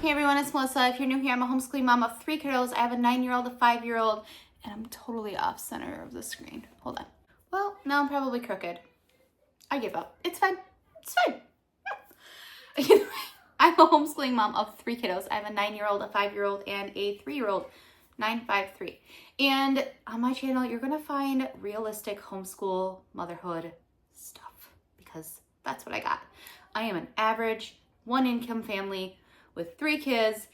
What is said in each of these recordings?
Hey everyone, it's Melissa. If you're new here, I'm a homeschooling mom of 3 kiddos. I have a 9-year-old, a 5-year-old, and I'm totally off center of the screen. Hold on. Well, now I'm probably crooked. I give up. It's fine. It's fine. I'm a homeschooling mom of 3 kiddos. I have a 9-year-old, a 5-year-old, and a 3-year-old. 953. And on my channel, you're going to find realistic homeschool motherhood stuff because that's what I got. I am an average 1-income family with 3 kids,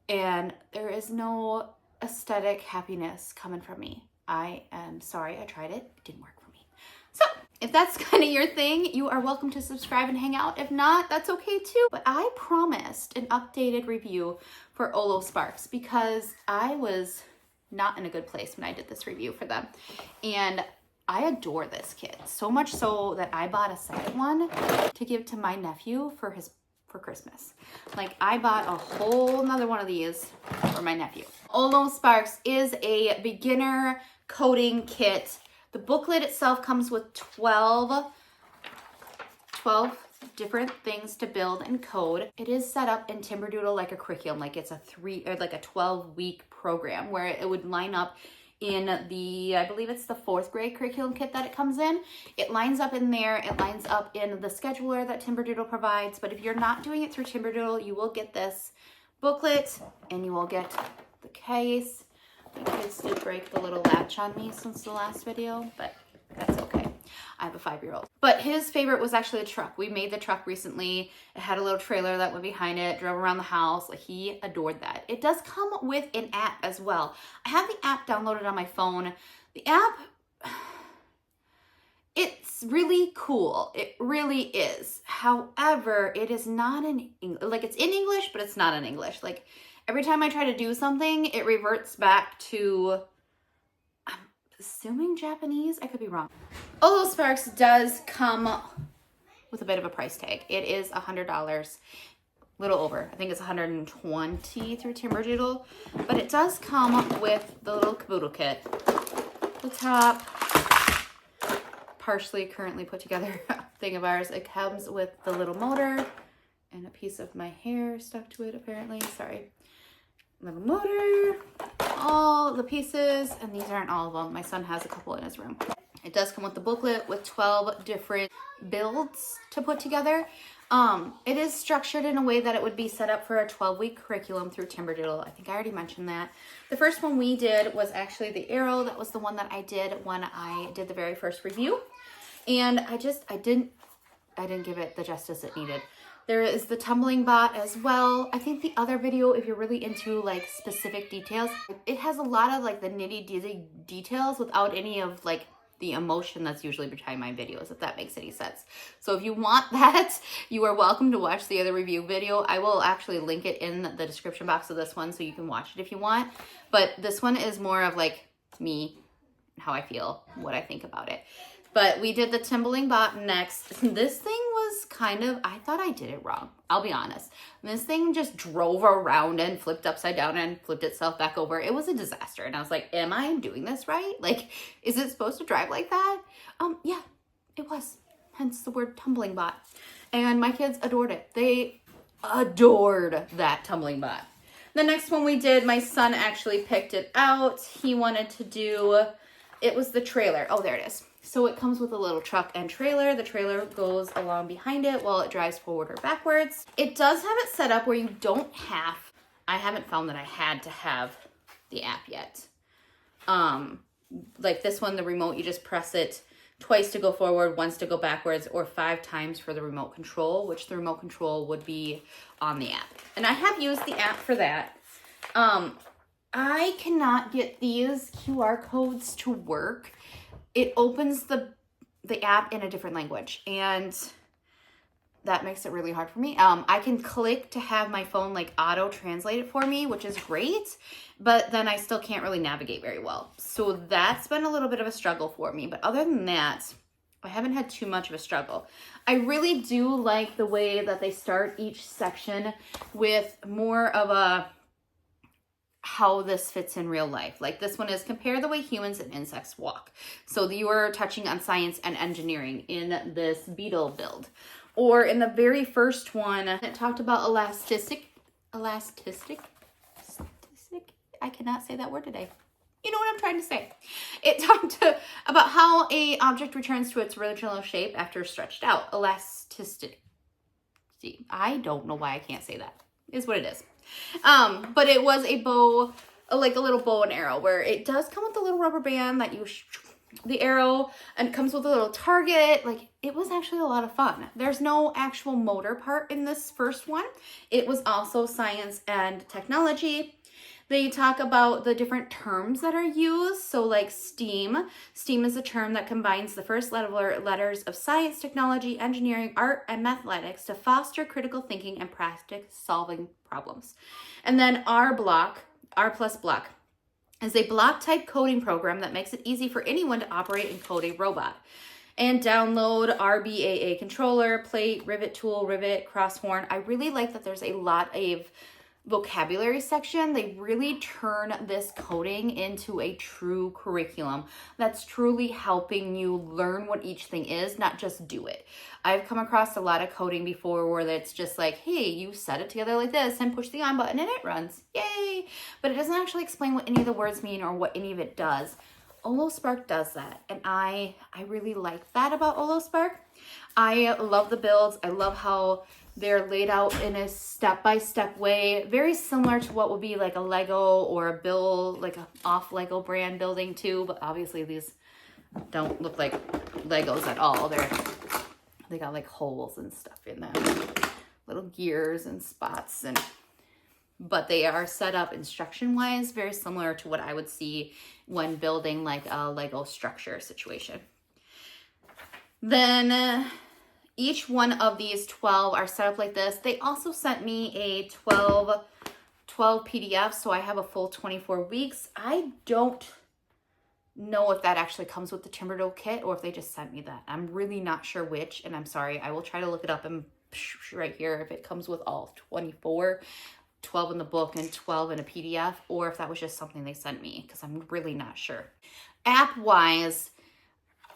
and there is no aesthetic happiness coming from me. I am sorry, I tried it. It didn't work for me. So if that's kind of your thing, you are welcome to subscribe and hang out. If not, that's okay too. But I promised an updated review for Ollo Sparks because I was not in a good place when I did this review for them. And I adore this kit, so much so that I bought a second one to give to my nephew for Christmas. Like, I bought a whole nother one of these for my nephew. Ollo Sparks is a beginner coding kit. The booklet itself comes with 12 different things to build and code. It is set up in Timberdoodle like a curriculum, like it's a 12-week program where it would line up in the, I believe it's the 4th grade curriculum kit that it comes in. It lines up in there. It lines up in the scheduler that Timberdoodle provides. But if you're not doing it through Timberdoodle, you will get this booklet and you will get the case. My kids did break the little latch on me since the last video, but that's okay. I have a 5-year-old. But his favorite was actually a truck. We made the truck recently. It had a little trailer that went behind it, drove around the house. Like, he adored that. It does come with an app as well. I have the app downloaded on my phone. The app, it's really cool. It really is. However, it is not in English. Like, it's in English, but it's not in English. Like, every time I try to do something, it reverts back to, I'm assuming Japanese. I could be wrong. Ollo Sparks does come with a bit of a price tag. It is $100, a little over. I think it's $120 through Timberdoodle, but it does come with the little caboodle kit. The top, partially currently put together thing of ours. It comes with the little motor and a piece of my hair stuck to it apparently. Sorry. Little motor, all the pieces, and these aren't all of them. My son has a couple in his room. It does come with the booklet with 12 different builds to put together. It is structured in a way that it would be set up for a 12-week curriculum through Timberdoodle. I think I already mentioned that. The first one we did was actually the arrow. That was the one that I did when I did the very first review. And I didn't give it the justice it needed. There is the tumbling bot as well. I think the other video, if you're really into like specific details, it has a lot of like the nitty-gritty details without any of like the emotion that's usually behind my videos, if that makes any sense. So if you want that, you are welcome to watch the other review video. I will actually link it in the description box of this one so you can watch it if you want. But this one is more of like me, how I feel, what I think about it. But we did the tumbling bot next. This thing was kind of, I thought I did it wrong. I'll be honest. This thing just drove around and flipped upside down and flipped itself back over. It was a disaster. And I was like, am I doing this right? Like, is it supposed to drive like that? Yeah, it was. Hence the word tumbling bot. And my kids adored it. They adored that tumbling bot. The next one we did, my son actually picked it out. He wanted to do, it was the trailer. Oh, there it is. So it comes with a little truck and trailer. The trailer goes along behind it while it drives forward or backwards. It does have it set up where you don't have, I haven't found that I had to have the app yet. Like this one, the remote, you just press it twice to go forward, once to go backwards, or 5 times for the remote control, which the remote control would be on the app. And I have used the app for that. I cannot get these QR codes to work. It opens the app in a different language, and that makes it really hard for me. I can click to have my phone like auto translate it for me, which is great, but then I still can't really navigate very well. So that's been a little bit of a struggle for me. But other than that, I haven't had too much of a struggle. I really do like the way that they start each section with more of a how this fits in real life. Like this one is compare the way humans and insects walk. So you are touching on science and engineering in this beetle build. Or in the very first one, it talked about elastic, I cannot say that word today. You know what I'm trying to say. It talked about how a object returns to its original shape after stretched out. Elasticity. I don't know why I can't say that. Is what it is. But it was a bow, like a little bow and arrow, where it does come with a little rubber band that you the arrow, and it comes with a little target. Like, it was actually a lot of fun. There's no actual motor part in this first one. It was also science and technology. They talk about the different terms that are used. So like STEAM. STEAM is a term that combines the first letters of science, technology, engineering, art, and mathematics to foster critical thinking and practice solving problems. And then R plus block, is a block type coding program that makes it easy for anyone to operate and code a robot. And download RBAA controller, plate, rivet tool, rivet, cross horn. I really like that there's a lot of vocabulary section. They really turn this coding into a true curriculum that's truly helping you learn what each thing is, not just do it. I've come across a lot of coding before where it's just like, hey, you set it together like this and push the on button and it runs. Yay! But it doesn't actually explain what any of the words mean or what any of it does. Ollo Spark does that, and I really like that about Ollo Spark. I love the builds. I love how they're laid out in a step-by-step way, very similar to what would be like a Lego or a build, like a off Lego brand building too, but obviously these don't look like Legos at all. They got like holes and stuff in them, little gears and spots, but they are set up instruction-wise very similar to what I would see when building like a Lego structure situation. Then each one of these 12 are set up like this. They also sent me a 12 PDFs, so I have a full 24 weeks. I don't know if that actually comes with the Timberdoodle kit or if they just sent me that. I'm really not sure which, and I'm sorry. I will try to look it up and right here if it comes with all 24, 12 in the book and 12 in a PDF, or if that was just something they sent me, because I'm really not sure. App-wise,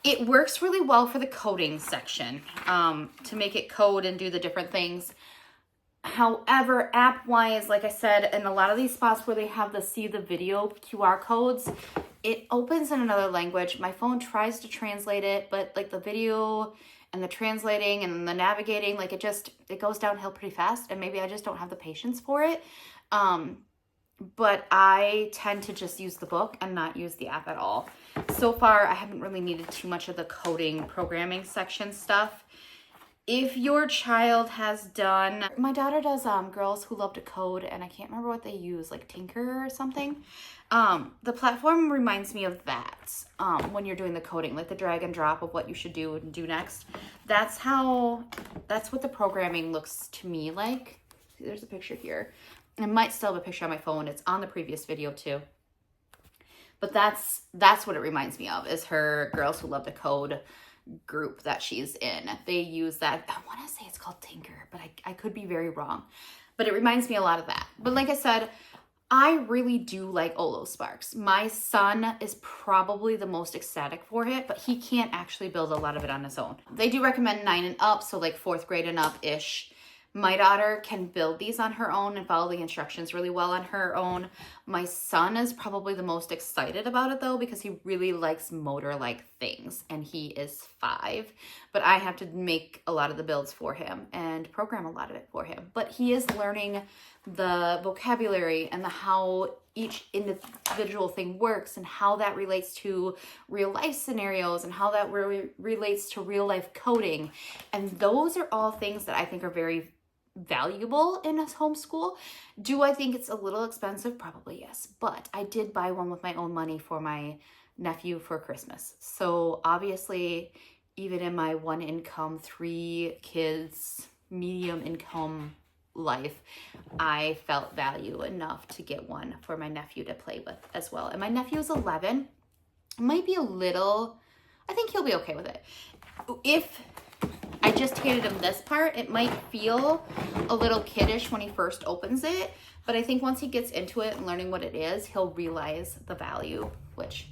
it works really well for the coding section, to make it code and do the different things. However, app-wise, like I said, in a lot of these spots where they have the see the video QR codes, it opens in another language. My phone tries to translate it, but like the video and the translating and the navigating, like it goes downhill pretty fast, and maybe I just don't have the patience for it. But I tend to just use the book and not use the app at all. So far, I haven't really needed too much of the coding programming section stuff. If your child has done, my daughter does Girls Who Love to Code, and I can't remember what they use, like Tinker or something. The platform reminds me of that when you're doing the coding, like the drag and drop of what you should do and do next. That's what the programming looks to me like. See, there's a picture here. I might still have a picture on my phone. It's on the previous video too. But that's what it reminds me of, is her Girls Who Love to Code group that she's in. They use that. I want to say it's called Tinker, but I could be very wrong. But it reminds me a lot of that. But like I said, I really do like Ollo Sparks. My son is probably the most ecstatic for it, but he can't actually build a lot of it on his own. They do recommend 9 and up, so like 4th grade and up-ish. My daughter can build these on her own and follow the instructions really well on her own. My son is probably the most excited about it though, because he really likes motor-like things, and he is 5. But I have to make a lot of the builds for him and program a lot of it for him. But he is learning the vocabulary and how each individual thing works and how that relates to real life scenarios and how that relates to real life coding. And those are all things that I think are very valuable in a homeschool. Do I think it's a little expensive? Probably yes. But I did buy one with my own money for my nephew for Christmas. So obviously, even in my 1 income, 3 kids, medium income life, I felt value enough to get one for my nephew to play with as well. And my nephew is 11. Might be a little, I think he'll be okay with it. If I just handed him this part, it might feel a little kiddish when he first opens it, but I think once he gets into it and learning what it is, he'll realize the value, which,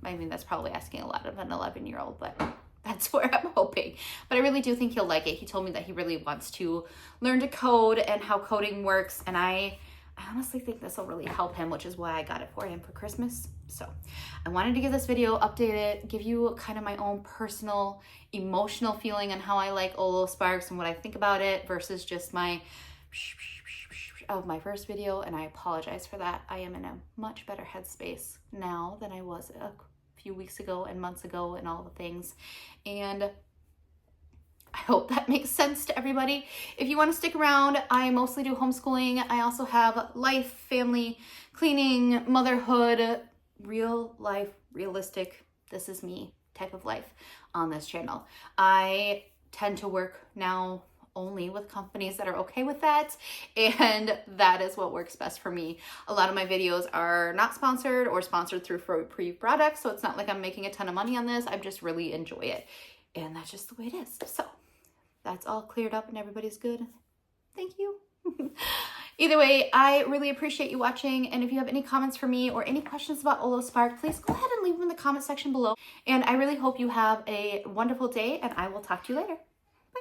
I mean, that's probably asking a lot of an 11-year-old, but That's where I'm hoping. But I really do think he'll like it. He told me that he really wants to learn to code and how coding works. And I honestly think this will really help him, which is why I got it for him for Christmas. So I wanted to give this video, update it, give you kind of my own personal emotional feeling on how I like Ollo Sparks and what I think about it versus just my of my first video. And I apologize for that. I am in a much better headspace now than I was a few weeks ago and months ago and all the things. And I hope that makes sense to everybody. If you want to stick around, I mostly do homeschooling. I also have life, family, cleaning, motherhood, real life, realistic, this is me type of life on this channel. I tend to work now only with companies that are okay with that, and that is what works best for me. A lot of my videos are not sponsored or sponsored through free products, so it's not like I'm making a ton of money on this. I just really enjoy it, and that's just the way it is. So that's all cleared up and everybody's good. Thank you. Either way, I really appreciate you watching, and if you have any comments for me or any questions about Ollo Spark, please go ahead and leave them in the comment section below. And I really hope you have a wonderful day, and I will talk to you later.